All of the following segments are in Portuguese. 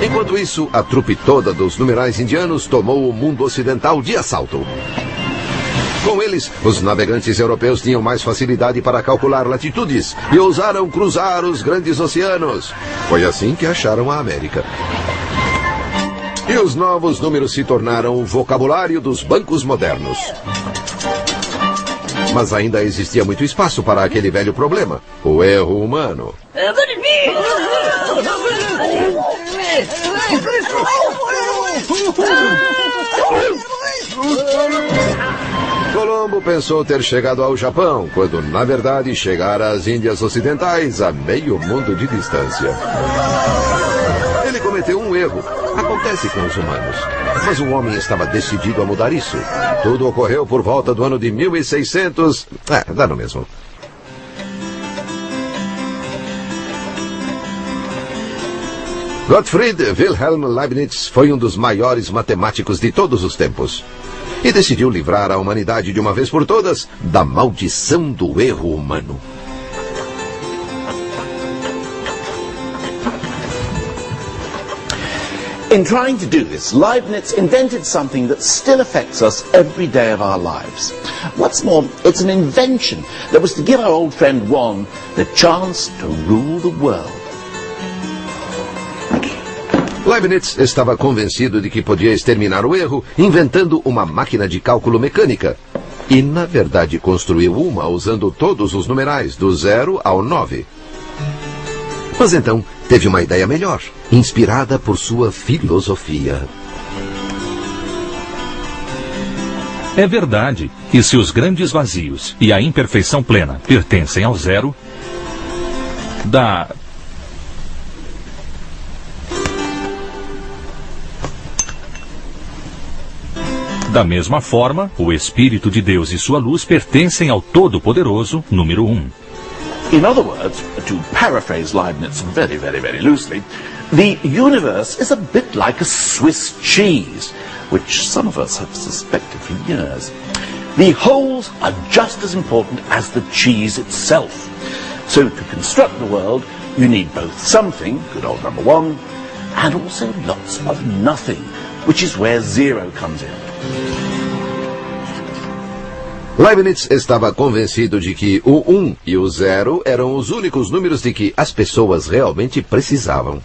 Enquanto isso, a trupe toda dos numerais indianos tomou o mundo ocidental de assalto. Com eles, os navegantes europeus tinham mais facilidade para calcular latitudes e ousaram cruzar os grandes oceanos. Foi assim que acharam a América. E os novos números se tornaram o vocabulário dos bancos modernos. Mas ainda existia muito espaço para aquele velho problema, o erro humano. Colombo pensou ter chegado ao Japão, quando na verdade chegara às Índias Ocidentais, a meio mundo de distância. Ele cometeu um erro. Acontece com os humanos. Mas o homem estava decidido a mudar isso. Tudo ocorreu por volta do ano de 1600... dá no mesmo. Gottfried Wilhelm Leibniz foi um dos maiores matemáticos de todos os tempos. E decidiu livrar a humanidade de uma vez por todas da maldição do erro humano. In trying to do this, Leibniz invented something that still affects us every day of our lives. What's more, it's an invention that was to give our old friend Juan the chance to rule the world. Leibniz estava convencido de que podia exterminar o erro inventando uma máquina de cálculo mecânica. E, na verdade, construiu uma usando todos os numerais, do 0 ao 9. Mas então, teve uma ideia melhor, inspirada por sua filosofia. É verdade que se os grandes vazios e a imperfeição plena pertencem ao zero, Da mesma forma, o Espírito de Deus e sua luz pertencem ao Todo-Poderoso, número 1. In other words, to paraphrase Leibniz very, very, very loosely, the universe is a bit like a Swiss cheese, which some of us have suspected for years. The holes are just as important as the cheese itself. So to construct the world, you need both something, good old number 1, and also lots of nothing, which is where 0 comes in. Leibniz estava convencido de que o 1 e o 0 eram os únicos números de que as pessoas realmente precisavam.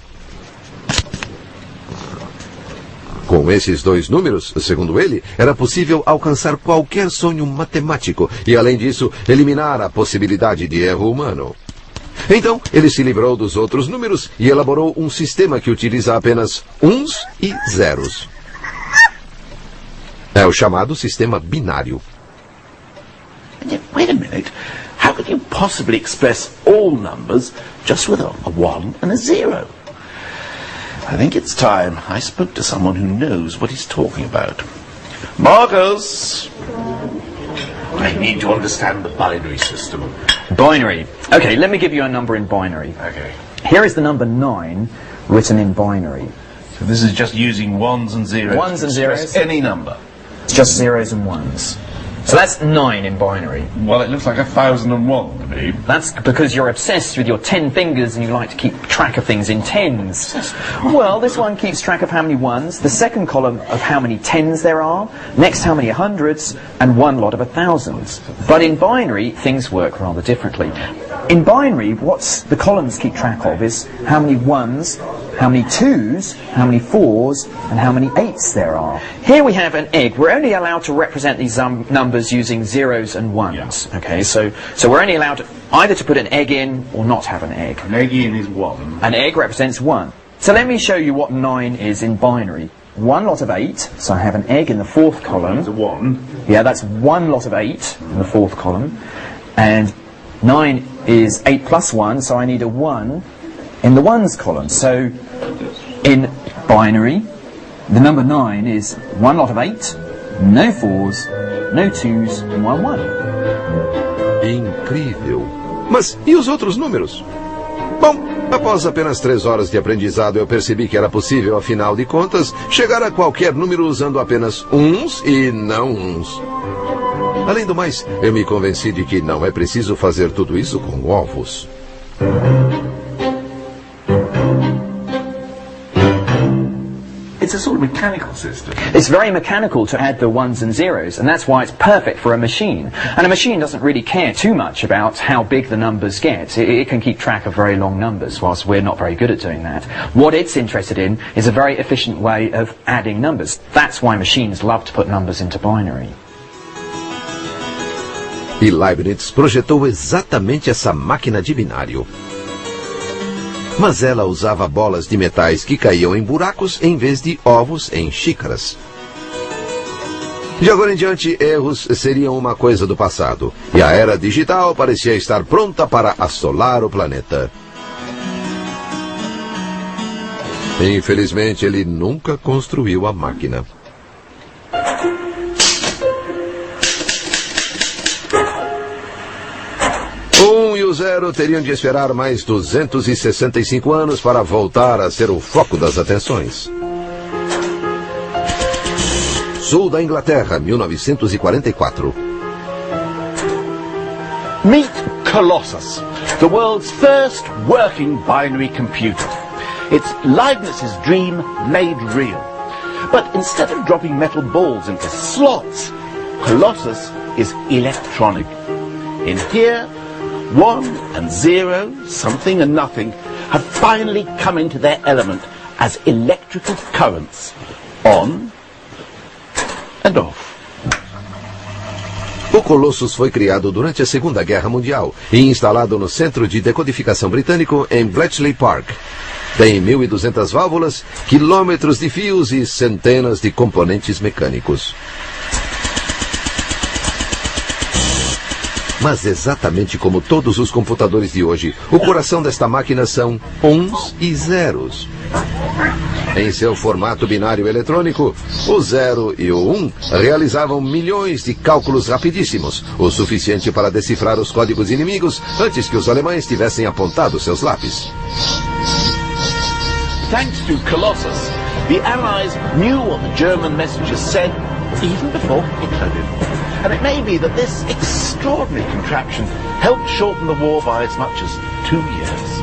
Com esses dois números, segundo ele, era possível alcançar qualquer sonho matemático e, além disso, eliminar a possibilidade de erro humano. Então, ele se livrou dos outros números e elaborou um sistema que utiliza apenas uns e zeros. É o chamado sistema binário. Wait a minute, how could you possibly express all numbers just with a 1 and a 0? I think it's time I spoke to someone who knows what he's talking about. Marcus! I need to understand the binary system. Binary. Okay, let me give you a number in binary. Okay. Here is the number 9 written in binary. So this is just using ones and zeros. Ones and zeros. Any number. It's just zeros and ones. So that's 9 in binary. Well, it looks like 1001 to me. That's because you're obsessed with your 10 fingers and you like to keep track of things in tens. Well, this one keeps track of how many ones, the second column of how many tens there are, next how many hundreds, and one lot of 1000s. But in binary, things work rather differently. In binary, what the columns keep track of is how many ones, how many twos, how many fours, and how many eights there are. Here we have an egg. We're only allowed to represent these numbers using zeros and ones. Yeah. Okay, so we're only allowed either to put an egg in or not have an egg. An egg in is 1. An egg represents 1. So let me show you what 9 is in binary. One lot of 8, so I have an egg in the fourth column. That's a 1. Yeah, that's one lot of 8 in the fourth column. And 9 is 8 plus 1, so I need a 1 in the ones column. So in binary, the number 9 is one lot of 8, no 4s, no 2s, and one 1. Incrível. Mas e os outros números? Bom, após apenas 3 horas de aprendizado, eu percebi que era possível, afinal de contas, chegar a qualquer número usando apenas uns e não uns. Além do mais, eu me convenci de que não é preciso fazer tudo isso com ovos. It's a sort of mechanical system. It's very mechanical to add the ones and zeros, and that's why it's perfect for a machine. And a machine doesn't really care too much about how big the numbers get. It can keep track of very long numbers, whilst we're not very good at doing that. What it's interested in is a very efficient way of adding numbers. That's why machines love to put numbers into binary. E Leibniz projetou exatamente essa máquina de binário. Mas ela usava bolas de metais que caíam em buracos em vez de ovos em xícaras. De agora em diante, erros seriam uma coisa do passado, e a era digital parecia estar pronta para assolar o planeta. Infelizmente, ele nunca construiu a máquina. O 1 e o 0 teriam de esperar mais 265 anos para voltar a ser o foco das atenções. Sul da Inglaterra, 1944. Meet Colossus, the world's first working binary computer. It's Leibniz's dream made real. But instead of dropping metal balls into slots, Colossus is electronic. In here, 1 and 0, something and nothing, have finally come into their element as electrical currents, on and off. O Colossus foi criado durante a Segunda Guerra Mundial e instalado no Centro de Decodificação Britânico em Bletchley Park. Tem 1.200 válvulas, quilômetros de fios e centenas de componentes mecânicos. Mas exatamente como todos os computadores de hoje, o coração desta máquina são uns e zeros. Em seu formato binário eletrônico, o 0 e o 1 realizavam milhões de cálculos rapidíssimos, o suficiente para decifrar os códigos inimigos antes que os alemães tivessem apontado seus lápis. Thanks to Colossus, the Allies knew what the German messages said even before Hitler did. And it may be that this extraordinary contraption helped shorten the war by as much as 2 years.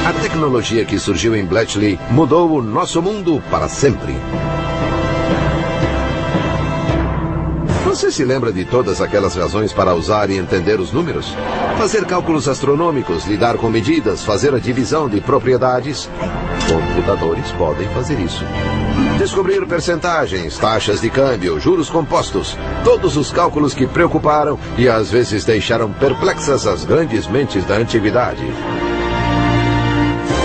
A tecnologia que surgiu em Bletchley mudou o nosso mundo para sempre. Você se lembra de todas aquelas razões para usar e entender os números? Fazer cálculos astronômicos, lidar com medidas, fazer a divisão de propriedades? Computadores podem fazer isso. Descobrir percentagens, taxas de câmbio, juros compostos, todos os cálculos que preocuparam e às vezes deixaram perplexas as grandes mentes da antiguidade.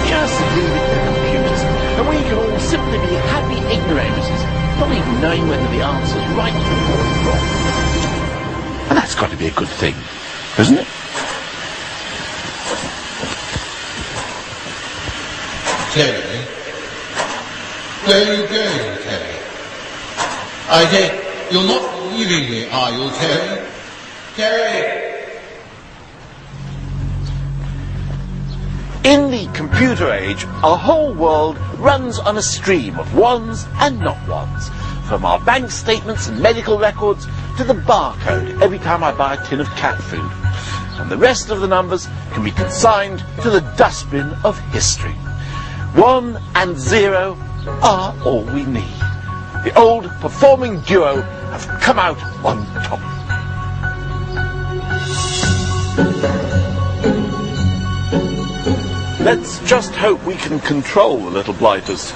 Just leave it to computers, and we can all simply be happy ignoramuses, not even knowing whether the answer's right or wrong. And that's got to be a good thing, isn't it? Terry? Where are you going, Terry? I say, you're not leaving me, are you, Terry? Terry! In the computer age, our whole world runs on a stream of ones and not ones. From our bank statements and medical records to the barcode every time I buy a tin of cat food. And the rest of the numbers can be consigned to the dustbin of history. 1 and 0 are all we need. The old performing duo have come out on top. Let's just hope we can control the little blighters.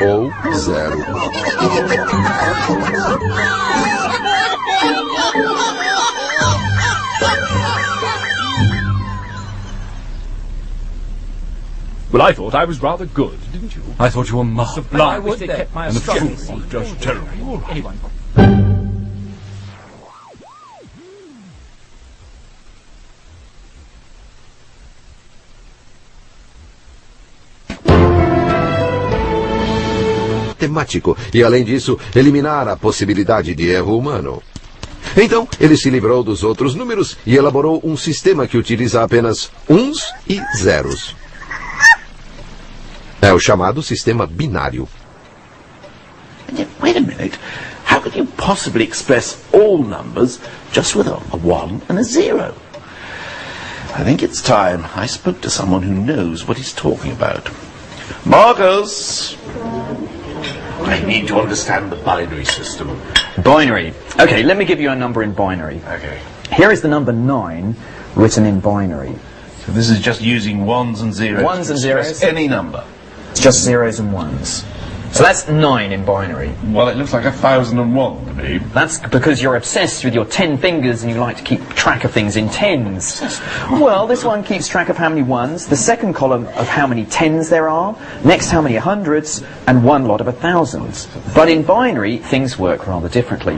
Ou 0. Well, I thought I was rather good, didn't you? I thought you were marvelous. I wish they kept my astronomy was just terrible. Matemático e, além disso, eliminar a possibilidade de erro humano. Então, ele se livrou dos outros números e elaborou um sistema que utiliza apenas uns e zeros. É o chamado sistema binário. Wait a minute. How could you possibly express all numbers just with a 1 and a 0? I think it's time I spoke to someone who knows what he's talking about. Marcus! I need to understand the binary system. Binary. Okay, let me give you a number in binary. Okay. Here is the number 9 written in binary. So this is just using ones and zeros. Ones and zeros. Any number. It's just zeros and ones. So that's 9 in binary. Well, it looks like 1001 to me. That's because you're obsessed with your 10 fingers and you like to keep track of things in tens. Well, this one keeps track of how many ones, the second column of how many tens there are, next how many hundreds, and one lot of 1000s. But in binary, things work rather differently.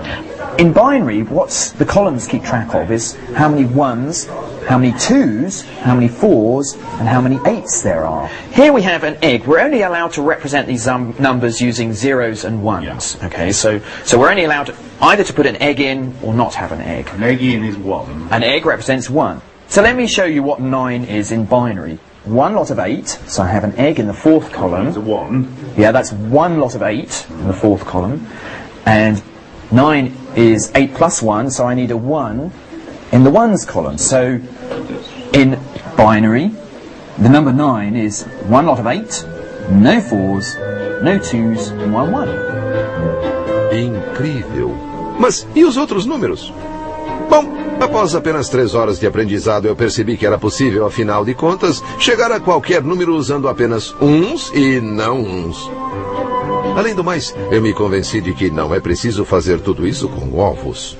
In binary, what the columns keep track of is how many ones, how many twos, how many fours, and how many eights there are. Here we have an egg. We're only allowed to represent these numbers using zeros and ones. Yeah. Okay, so we're only allowed either to put an egg in or not have an egg. An egg in is 1. An egg represents 1. So let me show you what 9 is in binary. One lot of 8, so I have an egg in the fourth column. That's a 1. Yeah, that's one lot of 8 in the fourth column. And 9 is 8 plus 1, so I need a 1 in the ones column. So in binary, the number 9 is one lot of 8, no 4s, no 2s, and 1 1. Incrível. Mas e os outros números? Bom, após apenas 3 horas de aprendizado, eu percebi que era possível, afinal de contas, chegar a qualquer número usando apenas uns e não uns. Além do mais, eu me convenci de que não é preciso fazer tudo isso com ovos.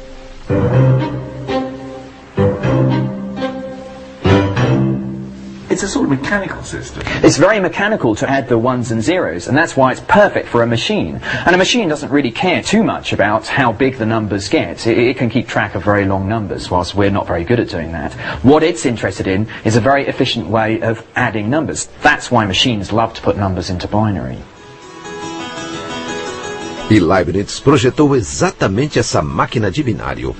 It's a sort of mechanical system. It's very mechanical to add the ones and zeros, and that's why it's perfect for a machine. And a machine doesn't really care too much about how big the numbers get. It can keep track of very long numbers, whilst we're not very good at doing that. What it's interested in is a very efficient way of adding numbers. That's why machines love to put numbers into binary. E Leibniz projetou exatamente essa máquina de binário.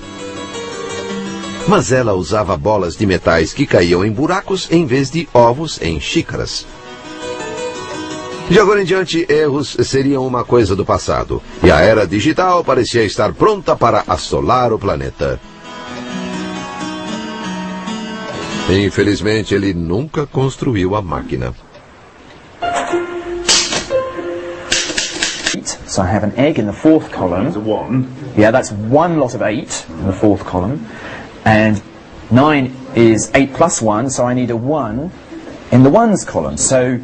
Mas ela usava bolas de metais que caíam em buracos em vez de ovos em xícaras. De agora em diante, erros seriam uma coisa do passado, e a era digital parecia estar pronta para assolar o planeta. Infelizmente, ele nunca construiu a máquina. So I have an egg in the fourth column. That's a 1. Yeah, that's one lot of 8 in the fourth column. And 9 is 8 plus 1, so I need a 1 in the ones column. So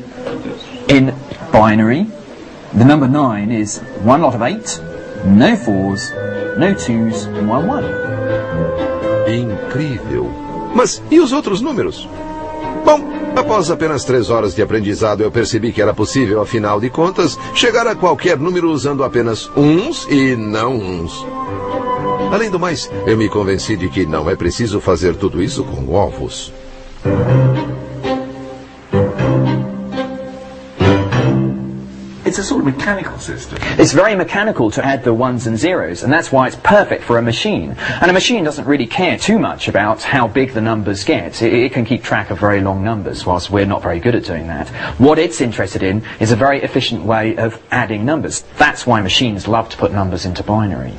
in binary, the number 9 is one lot of 8, no 4s, no 2s, and 1 1. Incrível. Mas e os outros números? Bom, após apenas 3 horas de aprendizado, eu percebi que era possível, afinal de contas, chegar a qualquer número usando apenas uns e não uns. Além do mais, eu me convenci de que não é preciso fazer tudo isso com ovos. It's a sort of mechanical system. It's very mechanical to add the ones and zeros, and that's why it's perfect for a machine. And a machine doesn't really care too much about how big the numbers get. It can keep track of very long numbers, whilst we're not very good at doing that. What it's interested in is a very efficient way of adding numbers. That's why machines love to put numbers into binary.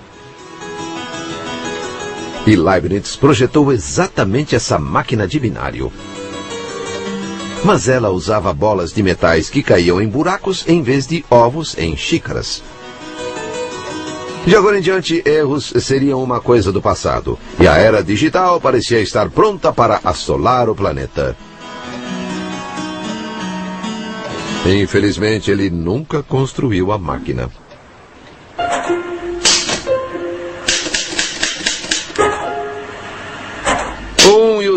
E Leibniz projetou exatamente essa máquina de binário. Mas ela usava bolas de metais que caíam em buracos em vez de ovos em xícaras. De agora em diante, erros seriam uma coisa do passado, e a era digital parecia estar pronta para assolar o planeta. Infelizmente, ele nunca construiu a máquina.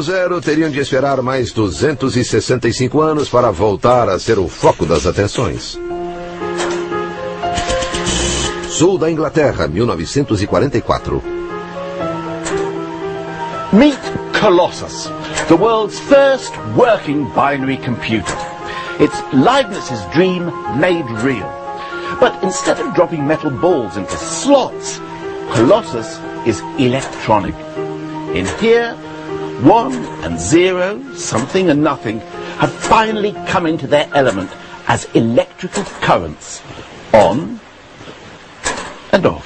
o 0 teriam de esperar mais 265 anos para voltar a ser o foco das atenções. Sul da Inglaterra, 1944. Meet Colossus, the world's first working binary computer. It's Leibniz's dream made real. But instead of dropping metal balls into slots, Colossus is electronic. In here, 1 and 0, something and nothing, have finally come into their element as electrical currents, on and off.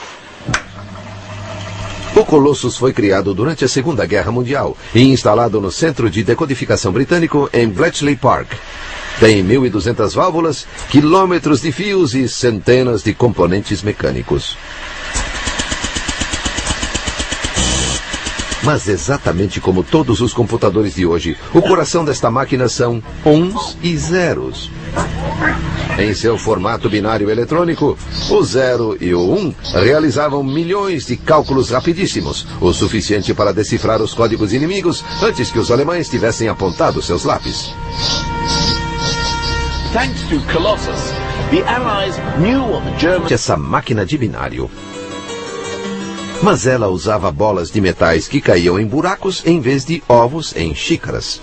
O Colossus foi criado durante a Segunda Guerra Mundial e instalado no Centro de Decodificação Britânico em Bletchley Park. Tem 1.200 válvulas, quilômetros de fios e centenas de componentes mecânicos. Mas exatamente como todos os computadores de hoje, o coração desta máquina são uns e zeros. Em seu formato binário eletrônico, o 0 e o 1 realizavam milhões de cálculos rapidíssimos, o suficiente para decifrar os códigos inimigos antes que os alemães tivessem apontado seus lápis. Thanks to Colossus, the Allies knew what the Germans... Essa máquina de binário. Mas ela usava bolas de metais que caíam em buracos em vez de ovos em xícaras.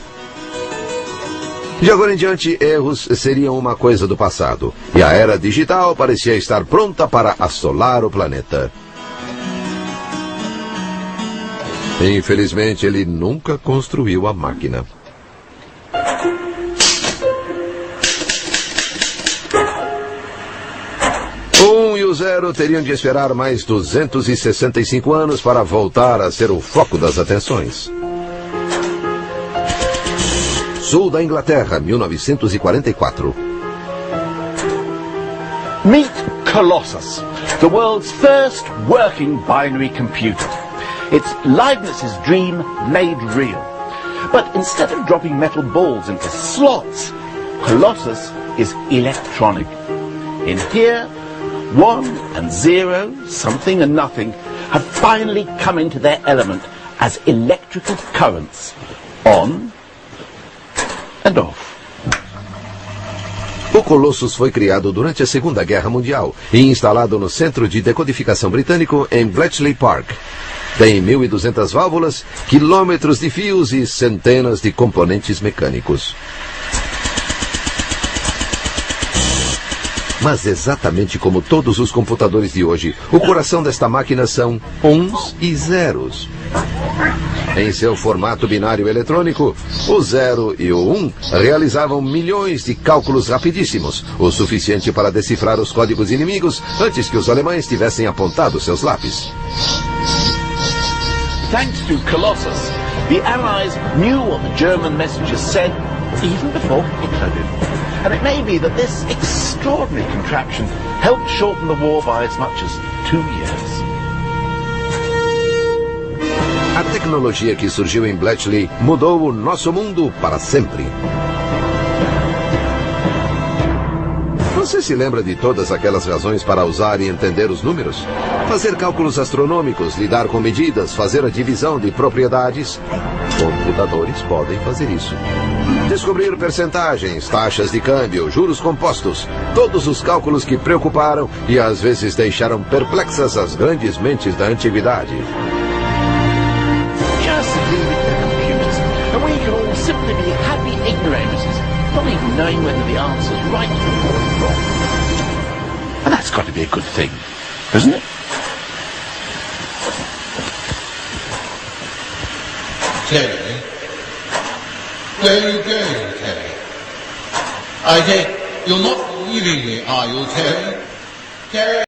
De agora em diante, erros seriam uma coisa do passado, e a era digital parecia estar pronta para assolar o planeta. Infelizmente, ele nunca construiu a máquina. O 1 e o 0 teriam de esperar mais 265 anos para voltar a ser o foco das atenções. Sul da Inglaterra, 1944. Meet Colossus, the world's first working binary computer. It's Leibniz's dream made real. But instead of dropping metal balls into slots, Colossus is electronic. In here, 1 and 0, something and nothing, have finally come into their element as electrical currents, on and off. O Colossus foi criado durante a Segunda Guerra Mundial e instalado no Centro de Decodificação Britânico em Bletchley Park. Tem 1.200 válvulas, quilômetros de fios e centenas de componentes mecânicos. Mas exatamente como todos os computadores de hoje, o coração desta máquina são uns e zeros. Em seu formato binário eletrônico, o 0 e o 1 realizavam milhões de cálculos rapidíssimos, o suficiente para decifrar os códigos inimigos antes que os alemães tivessem apontado seus lápis. Thanks to Colossus, the Allies knew what the German messengers said even before Hitler did. And it may be that this extraordinary contraption helped shorten the war by as much as 2 years. A tecnologia que surgiu em Bletchley mudou o nosso mundo para sempre. Você se lembra de todas aquelas razões para usar e entender os números? Fazer cálculos astronômicos, lidar com medidas, fazer a divisão de propriedades? Computadores podem fazer isso. Descobrir percentagens, taxas de câmbio, juros compostos, todos os cálculos que preocuparam e às vezes deixaram perplexas as grandes mentes da antiguidade. Just leave it to computers, and we can all simply be happy ignoramuses, not even knowing whether the answer's right or wrong. And that's got to be a good thing, isn't it? Terry? Where are you going, Terry? I say, you're not leaving me, are you, Terry? Terry?